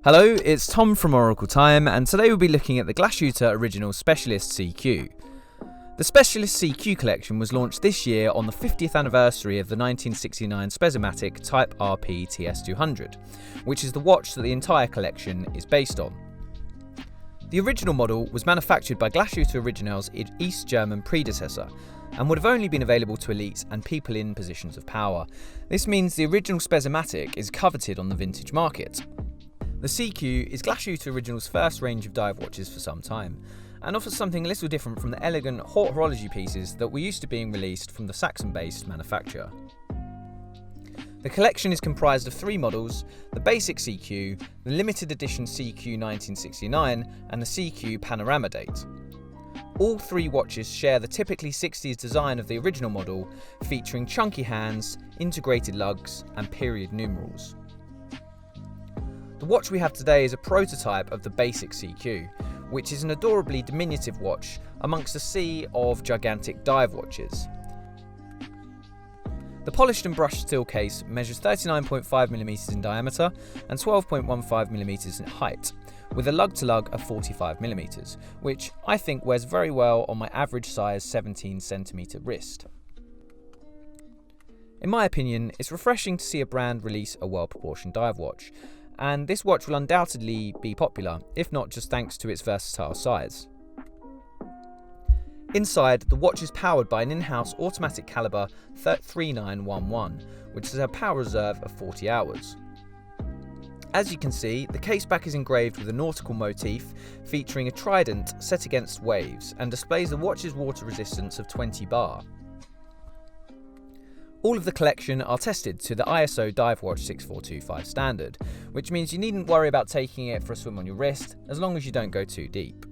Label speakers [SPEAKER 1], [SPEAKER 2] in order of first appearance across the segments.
[SPEAKER 1] Hello, it's Tom from Oracle Time, and today we'll be looking at the Glashütte Original Specialist SeaQ. The Specialist SeaQ collection was launched this year on the 50th anniversary of the 1969 Spezematic Type RP TS200, which is the watch that the entire collection is based on. The original model was manufactured by Glashütte Original's East German predecessor, and would have only been available to elites and people in positions of power. This means the original Spezematic is coveted on the vintage market. The SeaQ is Glashütte Original's first range of dive watches for some time, and offers something a little different from the elegant haute horology pieces that were used to being released from the Saxon-based manufacturer. The collection is comprised of three models: the basic SeaQ, the limited edition SeaQ 1969, and the SeaQ Panorama Date. All three watches share the typically 60s design of the original model, featuring chunky hands, integrated lugs, and period numerals. The watch we have today is a prototype of the basic SeaQ, which is an adorably diminutive watch amongst a sea of gigantic dive watches. The polished and brushed steel case measures 39.5mm in diameter and 12.15mm in height, with a lug-to-lug of 45mm, which I think wears very well on my average size 17cm wrist. In my opinion, it's refreshing to see a brand release a well-proportioned dive watch, and this watch will undoubtedly be popular, if not just thanks to its versatile size. Inside, the watch is powered by an in-house automatic caliber 3911, which has a power reserve of 40 hours. As you can see, the case back is engraved with a nautical motif featuring a trident set against waves and displays the watch's water resistance of 20 bar. All of the collection are tested to the ISO Dive Watch 6425 standard, which means you needn't worry about taking it for a swim on your wrist, as long as you don't go too deep.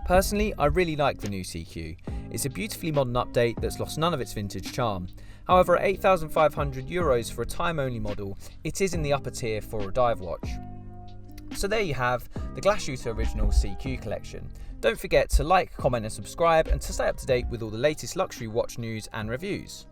[SPEAKER 1] Personally, I really like the new SeaQ. It's a beautifully modern update that's lost none of its vintage charm. However, at €8,500 for a time-only model, it is in the upper tier for a dive watch. So there you have the Glashütte Original SeaQ collection. Don't forget to like, comment and subscribe, and to stay up to date with all the latest luxury watch news and reviews.